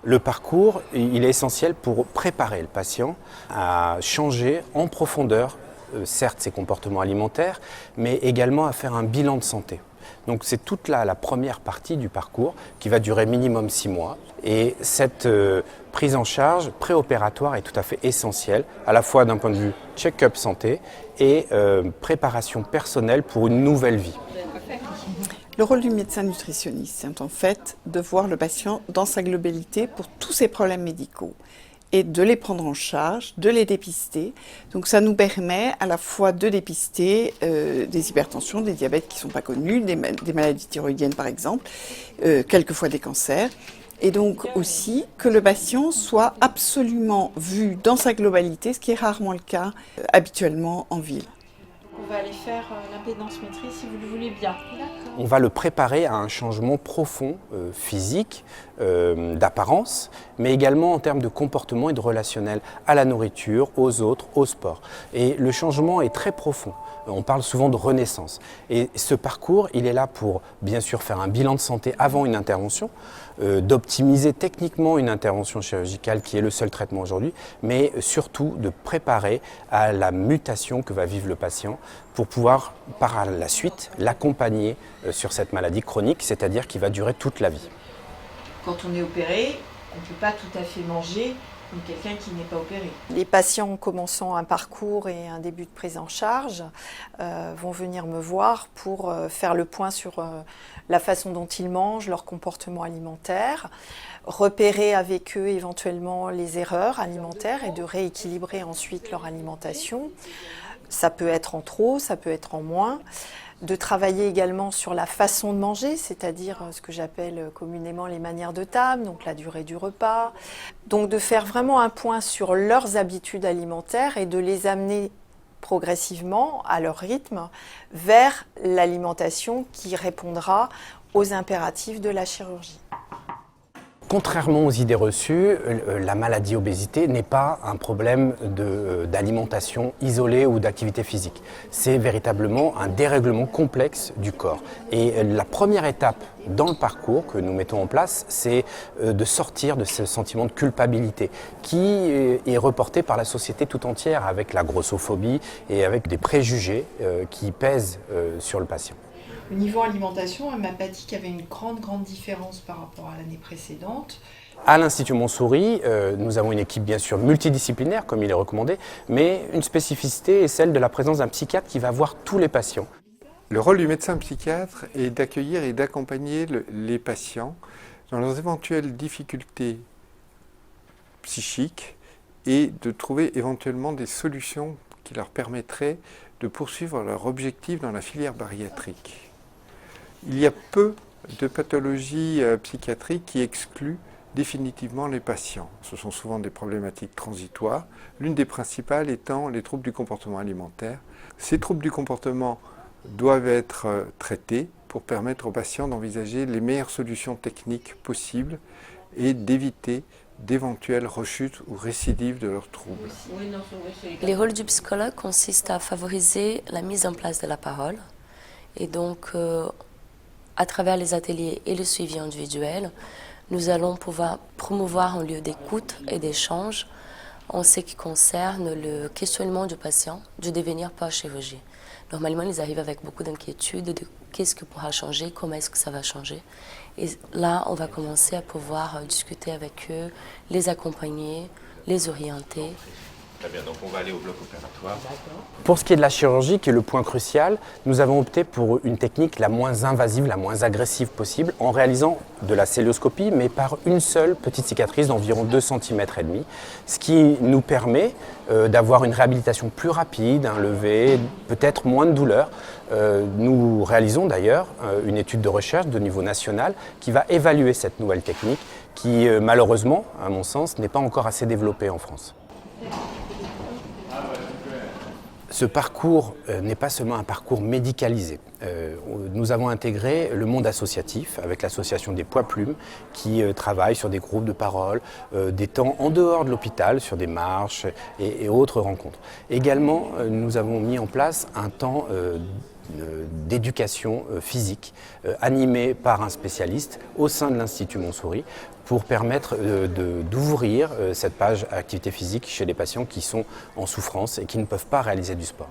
Le parcours, il est essentiel pour préparer le patient à changer en profondeur, certes ses comportements alimentaires, mais également à faire un bilan de santé. Donc c'est toute la première partie du parcours qui va durer minimum 6 mois. Et cette prise en charge préopératoire est tout à fait essentielle, à la fois d'un point de vue check-up santé et préparation personnelle pour une nouvelle vie. Le rôle du médecin nutritionniste, c'est en fait de voir le patient dans sa globalité pour tous ses problèmes médicaux et de les prendre en charge, de les dépister. Donc ça nous permet à la fois de dépister des hypertensions, des diabètes qui ne sont pas connus, des maladies thyroïdiennes par exemple, quelquefois des cancers. Et donc aussi que le patient soit absolument vu dans sa globalité, ce qui est rarement le cas habituellement en ville. On va aller faire l'impédance-métrie si vous le voulez bien. On va le préparer à un changement profond physique, d'apparence, mais également en termes de comportement et de relationnel à la nourriture, aux autres, au sport. Et le changement est très profond. On parle souvent de renaissance. Et ce parcours, il est là pour bien sûr faire un bilan de santé avant une intervention, d'optimiser techniquement une intervention chirurgicale qui est le seul traitement aujourd'hui, mais surtout de préparer à la mutation que va vivre le patient pour pouvoir par la suite l'accompagner sur cette maladie chronique, c'est-à-dire qui va durer toute la vie. Quand on est opéré, on ne peut pas tout à fait manger comme quelqu'un qui n'est pas opéré. Les patients commençant un parcours et un début de prise en charge vont venir me voir pour faire le point sur la façon dont ils mangent, leur comportement alimentaire, repérer avec eux éventuellement les erreurs alimentaires et de rééquilibrer ensuite leur alimentation. Ça peut être en trop, ça peut être en moins. De travailler également sur la façon de manger, c'est-à-dire ce que j'appelle communément les manières de table, donc la durée du repas. Donc de faire vraiment un point sur leurs habitudes alimentaires et de les amener progressivement, à leur rythme, vers l'alimentation qui répondra aux impératifs de la chirurgie. Contrairement aux idées reçues, la maladie obésité n'est pas un problème d'alimentation isolée ou d'activité physique. C'est véritablement un dérèglement complexe du corps. Et la première étape dans le parcours que nous mettons en place, c'est de sortir de ce sentiment de culpabilité qui est reporté par la société tout entière avec la grossophobie et avec des préjugés qui pèsent sur le patient. Au niveau alimentation, elle m'a pas dit qu'il y avait une grande différence par rapport à l'année précédente. À l'Institut Montsouris, nous avons une équipe bien sûr multidisciplinaire, comme il est recommandé, mais une spécificité est celle de la présence d'un psychiatre qui va voir tous les patients. Le rôle du médecin psychiatre est d'accueillir et d'accompagner les patients dans leurs éventuelles difficultés psychiques et de trouver éventuellement des solutions qui leur permettraient de poursuivre leur objectif dans la filière bariatrique. Il y a peu de pathologies psychiatriques qui excluent définitivement les patients. Ce sont souvent des problématiques transitoires, l'une des principales étant les troubles du comportement alimentaire. Ces troubles du comportement doivent être traités pour permettre aux patients d'envisager les meilleures solutions techniques possibles et d'éviter d'éventuelles rechutes ou récidives de leurs troubles. Le rôle du psychologue consiste à favoriser la mise en place de la parole et donc à travers les ateliers et le suivi individuel, nous allons pouvoir promouvoir un lieu d'écoute et d'échange en ce qui concerne le questionnement du patient du devenir post-chirurgie. Normalement, ils arrivent avec beaucoup d'inquiétudes de qu'est-ce qui pourra changer, comment est-ce que ça va changer. Et là, on va commencer à pouvoir discuter avec eux, les accompagner, les orienter. Très bien, donc on va aller au bloc opératoire. Pour ce qui est de la chirurgie, qui est le point crucial, nous avons opté pour une technique la moins invasive, la moins agressive possible, en réalisant de la cœlioscopie, mais par une seule petite cicatrice d'environ 2,5 cm, ce qui nous permet d'avoir une réhabilitation plus rapide, un lever, peut-être moins de douleur. Nous réalisons d'ailleurs une étude de recherche de niveau national qui va évaluer cette nouvelle technique qui, malheureusement, à mon sens, n'est pas encore assez développée en France. Ce parcours n'est pas seulement un parcours médicalisé. Nous avons intégré le monde associatif avec l'association des Poids Plumes qui travaille sur des groupes de parole, des temps en dehors de l'hôpital, sur des marches et autres rencontres. Également, nous avons mis en place un temps d'éducation physique animée par un spécialiste au sein de l'Institut Montsouris pour permettre d'ouvrir cette page activité physique chez les patients qui sont en souffrance et qui ne peuvent pas réaliser du sport.